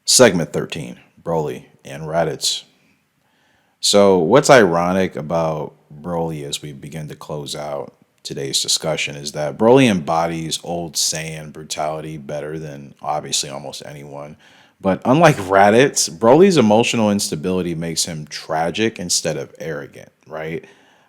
Segment 13, Broly and Raditz. So, what's ironic about Broly as we begin to close out today's discussion is that Broly embodies old Saiyan brutality better than obviously almost anyone. But unlike Raditz, Broly's emotional instability makes him tragic instead of arrogant, right?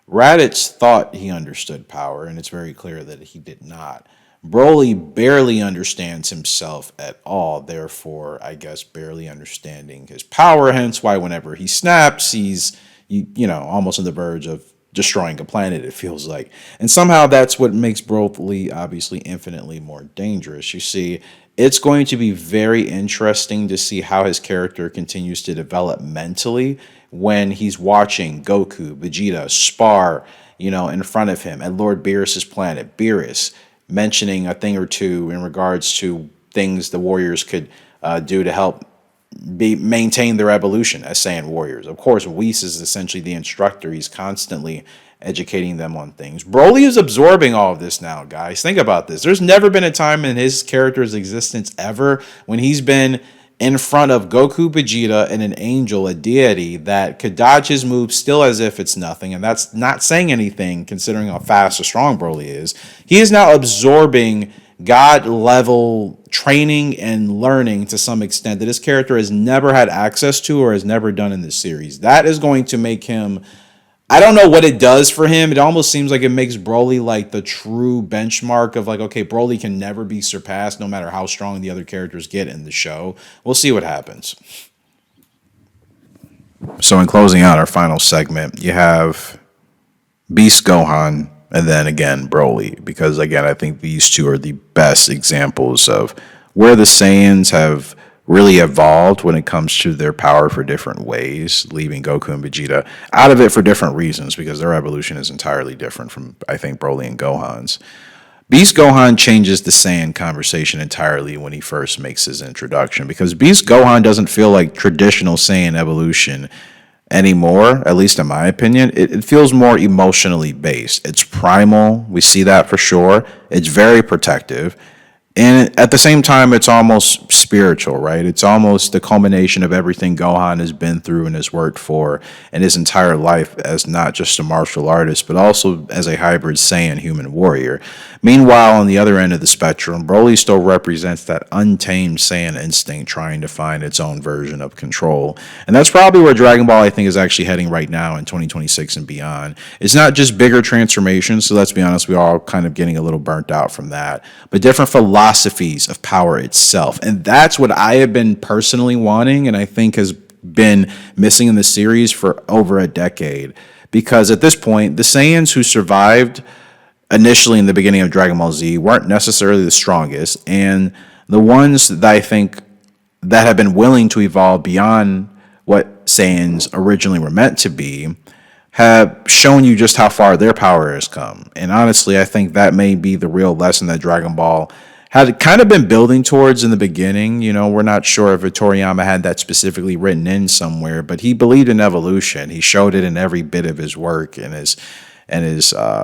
Raditz thought he understood power, and it's very clear that he did not. Broly barely understands himself at all, therefore, I guess, barely understanding his power. Hence why whenever he snaps, he's, almost on the verge of destroying a planet, it feels like. And somehow that's what makes Broly obviously infinitely more dangerous. You see, it's going to be very interesting to see how his character continues to develop mentally when he's watching Goku, Vegeta spar, in front of him at Lord Beerus's planet, Beerus, mentioning a thing or two in regards to things the warriors could do to help maintain their evolution as Saiyan warriors. Of course, Whis is essentially the instructor. He's constantly educating them on things. Broly is absorbing all of this now, guys. Think about this. There's never been a time in his character's existence ever when he's been in front of Goku, Vegeta, and an angel, a deity, that could dodge his moves still as if it's nothing. And that's not saying anything considering how fast or strong Broly is. He is now absorbing God level training and learning to some extent that his character has never had access to or has never done in this series. That is going to make him, I don't know what it does for him. It almost seems like it makes Broly like the true benchmark of like, okay, Broly can never be surpassed no matter how strong the other characters get in the show. We'll see what happens. So in closing out our final segment, you have Beast Gohan and then again Broly, because again I think these two are the best examples of where the Saiyans have really evolved when it comes to their power for different ways, leaving Goku and Vegeta out of it for different reasons because their evolution is entirely different from I think Broly and Gohan's. Beast Gohan changes the Saiyan conversation entirely when he first makes his introduction because Beast Gohan doesn't feel like traditional Saiyan evolution anymore, at least in my opinion. It feels more emotionally based. It's primal. We see that for sure. It's very protective. And at the same time, it's almost spiritual, right? It's almost the culmination of everything Gohan has been through and has worked for in his entire life as not just a martial artist, but also as a hybrid Saiyan human warrior. Meanwhile, on the other end of the spectrum, Broly still represents that untamed Saiyan instinct trying to find its own version of control. And that's probably where Dragon Ball, I think, is actually heading right now in 2026 and beyond. It's not just bigger transformations, so let's be honest, we're all kind of getting a little burnt out from that, but different philosophies of power itself. And that's what I have been personally wanting and I think has been missing in the series for over a decade. Because at this point, the Saiyans who survived initially in the beginning of Dragon Ball Z weren't necessarily the strongest, and the ones that I think that have been willing to evolve beyond what Saiyans originally were meant to be have shown you just how far their power has come. And honestly, I think that may be the real lesson that Dragon Ball had kind of been building towards in the beginning. We're not sure if Toriyama had that specifically written in somewhere, but he believed in evolution. He showed it in every bit of his work and his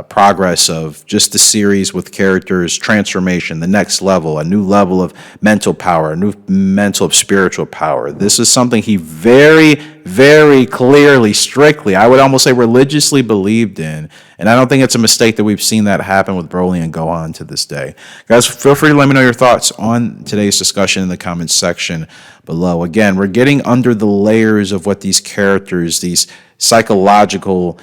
progress of just the series with characters, transformation, the next level, a new level of mental power, a new mental spiritual power. This is something he very, very clearly, strictly, I would almost say religiously believed in. And I don't think it's a mistake that we've seen that happen with Broly and Gohan to this day. Guys, feel free to let me know your thoughts on today's discussion in the comments section below. Again, we're getting under the layers of what these characters, these psychological,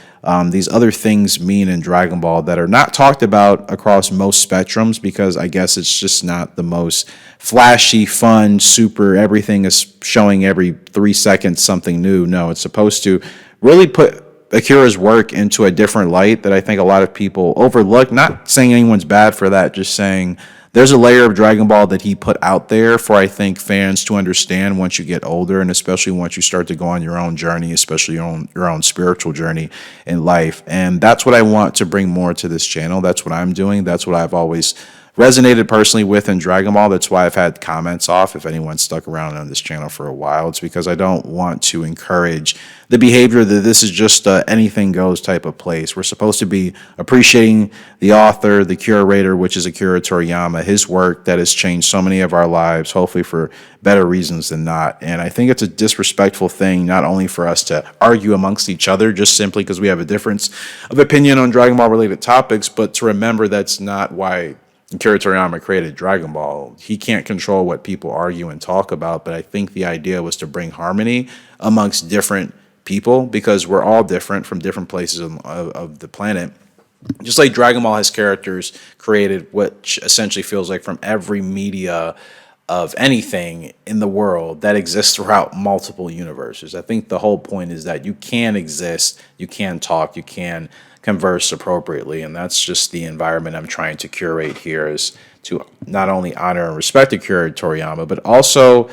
these other things mean in Dragon Ball that are not talked about across most spectrums because I guess it's just not the most flashy, fun, super, everything is showing every 3 seconds something new. No, it's supposed to really put Akira's work into a different light that I think a lot of people overlook. Not saying anyone's bad for that, just saying there's a layer of Dragon Ball that he put out there for, I think, fans to understand once you get older, and especially once you start to go on your own journey, especially your own spiritual journey in life. And that's what I want to bring more to this channel. That's what I'm doing. That's what I've always resonated personally with in Dragon Ball. That's why I've had comments off. If anyone's stuck around on this channel for a while, it's because I don't want to encourage the behavior that this is just anything goes type of place. We're supposed to be appreciating the author, the curator, which is Akira Toriyama, his work that has changed so many of our lives, hopefully for better reasons than not. And I think it's a disrespectful thing, not only for us to argue amongst each other just simply because we have a difference of opinion on Dragon Ball related topics, but to remember that's not why Akira Toriyama created Dragon Ball. He can't control what people argue and talk about, but I think the idea was to bring harmony amongst different people because we're all different from different places of the planet. Just like Dragon Ball has characters created, which essentially feels like from every media of anything in the world that exists throughout multiple universes. I think the whole point is that you can exist, you can talk, you can converse appropriately, and that's just the environment I'm trying to curate here, is to not only honor and respect Akira Toriyama, but also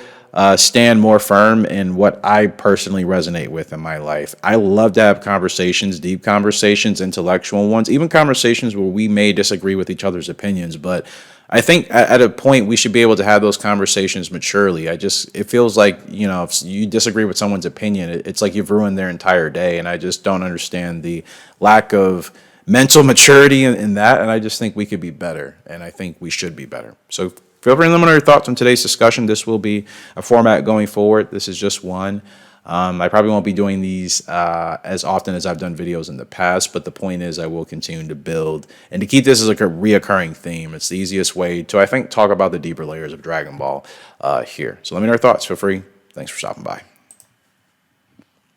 stand more firm in what I personally resonate with in my life. I love to have conversations, deep conversations, intellectual ones, even conversations where we may disagree with each other's opinions, but I think at a point we should be able to have those conversations maturely. It feels like, if you disagree with someone's opinion, it's like you've ruined their entire day. And I just don't understand the lack of mental maturity in that. And I just think we could be better. And I think we should be better. So feel free to let me know your thoughts on today's discussion. This will be a format going forward. This is just one. I probably won't be doing these as often as I've done videos in the past, but the point is I will continue to build and to keep this as like a reoccurring theme. It's the easiest way to, I think, talk about the deeper layers of Dragon Ball here. So let me know your thoughts. Feel free. Thanks for stopping by.